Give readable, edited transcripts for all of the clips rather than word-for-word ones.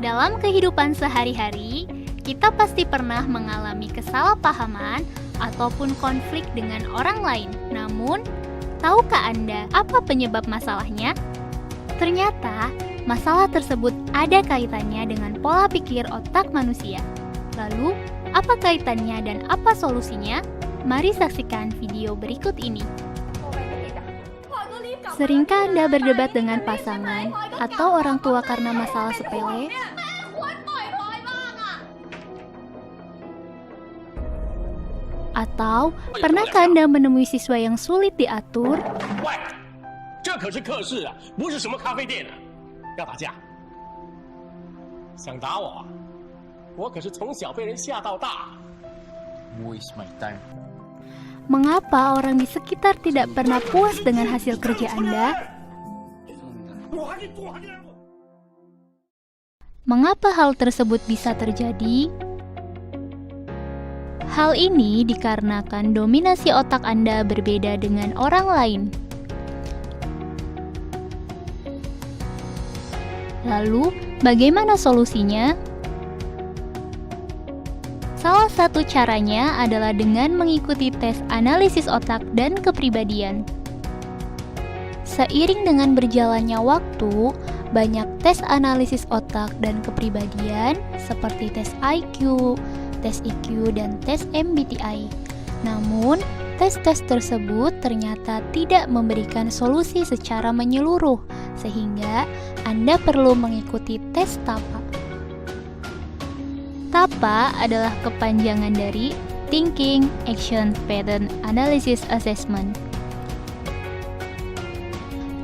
Dalam kehidupan sehari-hari, kita pasti pernah mengalami kesalahpahaman ataupun konflik dengan orang lain. Namun, tahukah Anda apa penyebab masalahnya? Ternyata, masalah tersebut ada kaitannya dengan pola pikir otak manusia. Lalu, apa kaitannya dan apa solusinya? Mari saksikan video berikut ini. Seringkah Anda berdebat dengan pasangan atau orang tua karena masalah sepele? Atau pernahkah Anda menemui siswa yang sulit diatur? Mengapa orang di sekitar tidak pernah puas dengan hasil kerja Anda? Mengapa hal tersebut bisa terjadi? Hal ini dikarenakan dominasi otak Anda berbeda dengan orang lain. Lalu, bagaimana solusinya? Salah satu caranya adalah dengan mengikuti tes analisis otak dan kepribadian. Seiring dengan berjalannya waktu, banyak tes analisis otak dan kepribadian seperti tes IQ, tes EQ, dan tes MBTI. Namun, tes-tes tersebut ternyata tidak memberikan solusi secara menyeluruh, sehingga Anda perlu mengikuti tes TAPA. TAPA adalah kepanjangan dari Thinking Action Pattern Analysis Assessment.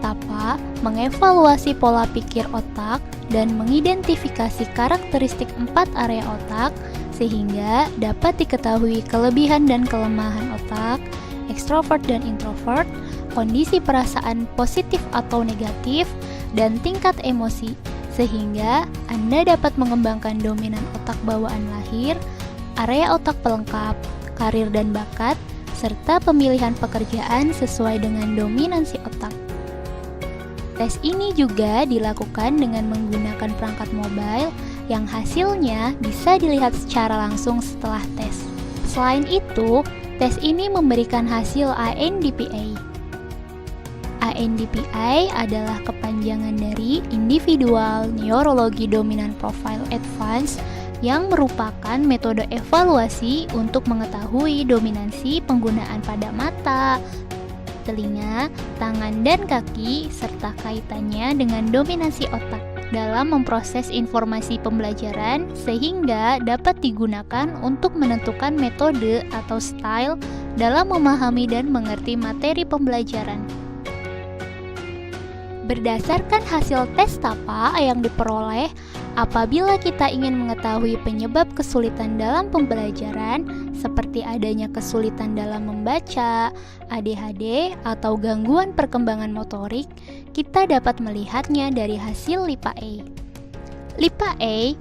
TAPA mengevaluasi pola pikir otak dan mengidentifikasi karakteristik 4 area otak sehingga dapat diketahui kelebihan dan kelemahan otak, ekstrovert dan introvert, kondisi perasaan positif atau negatif, dan tingkat emosi, sehingga Anda dapat mengembangkan dominan otak bawaan lahir, area otak pelengkap, karir dan bakat, serta pemilihan pekerjaan sesuai dengan dominansi otak. Tes ini juga dilakukan dengan menggunakan perangkat mobile yang hasilnya bisa dilihat secara langsung setelah tes. Selain itu, tes ini memberikan hasil INDPA. INDPA adalah kepanjangan dari Individual Neurology Dominant Profile Advanced yang merupakan metode evaluasi untuk mengetahui dominansi penggunaan pada mata, telinga, tangan, dan kaki, serta kaitannya dengan dominansi otak dalam memproses informasi pembelajaran sehingga dapat digunakan untuk menentukan metode atau style dalam memahami dan mengerti materi pembelajaran. Berdasarkan hasil tes TAPA yang diperoleh, apabila kita ingin mengetahui penyebab kesulitan dalam pembelajaran, seperti adanya kesulitan dalam membaca, ADHD, atau gangguan perkembangan motorik, kita dapat melihatnya dari hasil LIPA-A. LIPA-A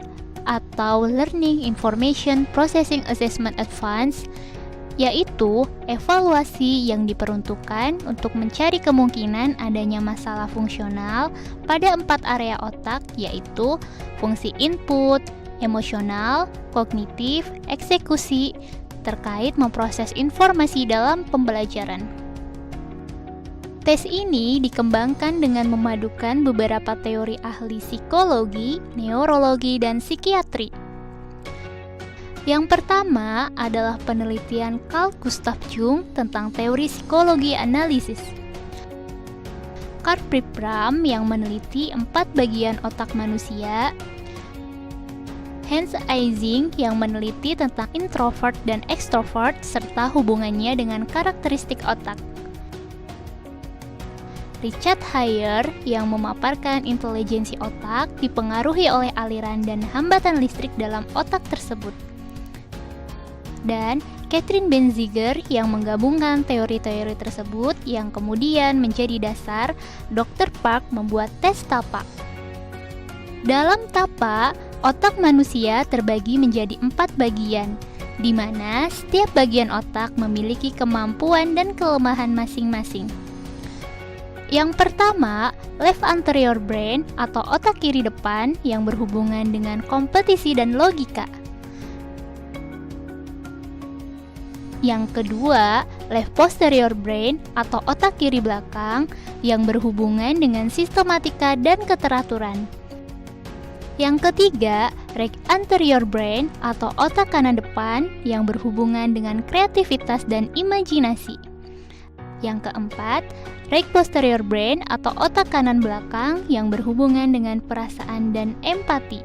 atau Learning Information Processing Assessment Advanced yaitu evaluasi yang diperuntukkan untuk mencari kemungkinan adanya masalah fungsional pada 4 area otak, yaitu fungsi input, emosional, kognitif, eksekusi, terkait memproses informasi dalam pembelajaran. Tes ini dikembangkan dengan memadukan beberapa teori ahli psikologi, neurologi, dan psikiatri. Yang pertama adalah penelitian Carl Gustav Jung tentang teori psikologi analisis. Carl Pribram yang meneliti 4 bagian otak manusia, Hans Ising yang meneliti tentang introvert dan extrovert serta hubungannya dengan karakteristik otak, Richard Heyer yang memaparkan intelijensi otak dipengaruhi oleh aliran dan hambatan listrik dalam otak tersebut, dan Catherine Benziger yang menggabungkan teori-teori tersebut yang kemudian menjadi dasar Dr. Park membuat tes TAPA. Dalam TAPA, otak manusia terbagi menjadi 4 bagian, di mana setiap bagian otak memiliki kemampuan dan kelemahan masing-masing. Yang pertama, left anterior brain atau otak kiri depan yang berhubungan dengan kompetisi dan logika. Yang kedua, left posterior brain atau otak kiri belakang yang berhubungan dengan sistematika dan keteraturan. Yang ketiga, right anterior brain atau otak kanan depan yang berhubungan dengan kreativitas dan imajinasi. Yang keempat, right posterior brain atau otak kanan belakang yang berhubungan dengan perasaan dan empati.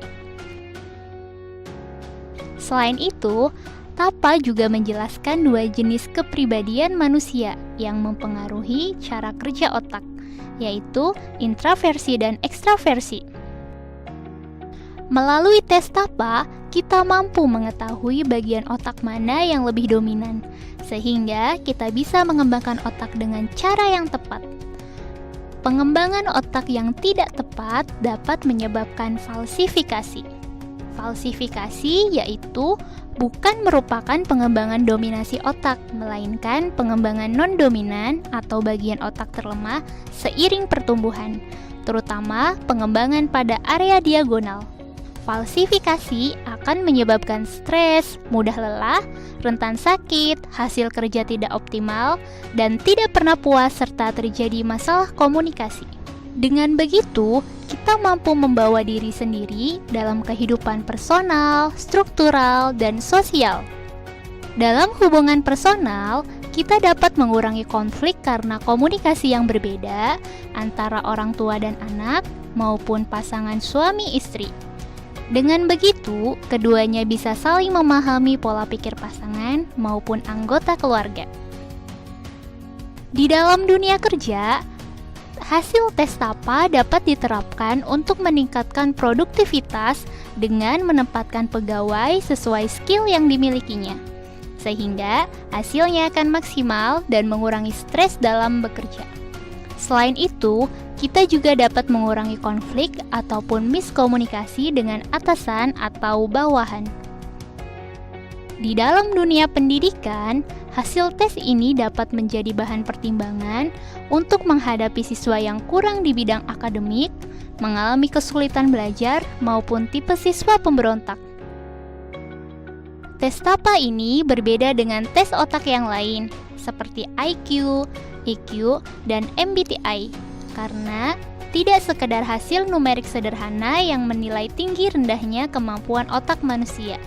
Selain itu, Tapa juga menjelaskan dua jenis kepribadian manusia yang mempengaruhi cara kerja otak, yaitu intraversi dan ekstraversi. Melalui tes Tapa, kita mampu mengetahui bagian otak mana yang lebih dominan, sehingga kita bisa mengembangkan otak dengan cara yang tepat. Pengembangan otak yang tidak tepat dapat menyebabkan falsifikasi. Falsifikasi yaitu bukan merupakan pengembangan dominasi otak, melainkan pengembangan non-dominan atau bagian otak terlemah seiring pertumbuhan, terutama pengembangan pada area diagonal. Falsifikasi akan menyebabkan stres, mudah lelah, rentan sakit, hasil kerja tidak optimal, dan tidak pernah puas serta terjadi masalah komunikasi. Dengan begitu, kita mampu membawa diri sendiri dalam kehidupan personal, struktural, dan sosial. Dalam hubungan personal, kita dapat mengurangi konflik karena komunikasi yang berbeda antara orang tua dan anak maupun pasangan suami istri. Dengan begitu, keduanya bisa saling memahami pola pikir pasangan maupun anggota keluarga. Di dalam dunia kerja, hasil tes Tapa dapat diterapkan untuk meningkatkan produktivitas dengan menempatkan pegawai sesuai skill yang dimilikinya, sehingga hasilnya akan maksimal dan mengurangi stres dalam bekerja. Selain itu, kita juga dapat mengurangi konflik ataupun miskomunikasi dengan atasan atau bawahan. Di dalam dunia pendidikan, hasil tes ini dapat menjadi bahan pertimbangan untuk menghadapi siswa yang kurang di bidang akademik, mengalami kesulitan belajar, maupun tipe siswa pemberontak. Tes Tapa ini berbeda dengan tes otak yang lain, seperti IQ, EQ, dan MBTI, karena tidak sekedar hasil numerik sederhana yang menilai tinggi rendahnya kemampuan otak manusia,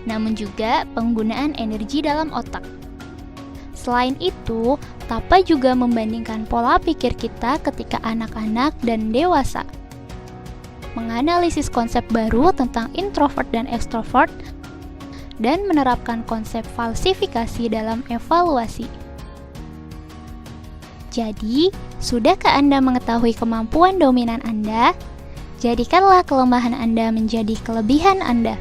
namun juga penggunaan energi dalam otak. Selain itu, Tapa juga membandingkan pola pikir kita ketika anak-anak dan dewasa, menganalisis konsep baru tentang introvert dan extrovert, dan menerapkan konsep falsifikasi dalam evaluasi. Jadi, sudahkah Anda mengetahui kemampuan dominan Anda? Jadikanlah kelemahan Anda menjadi kelebihan Anda.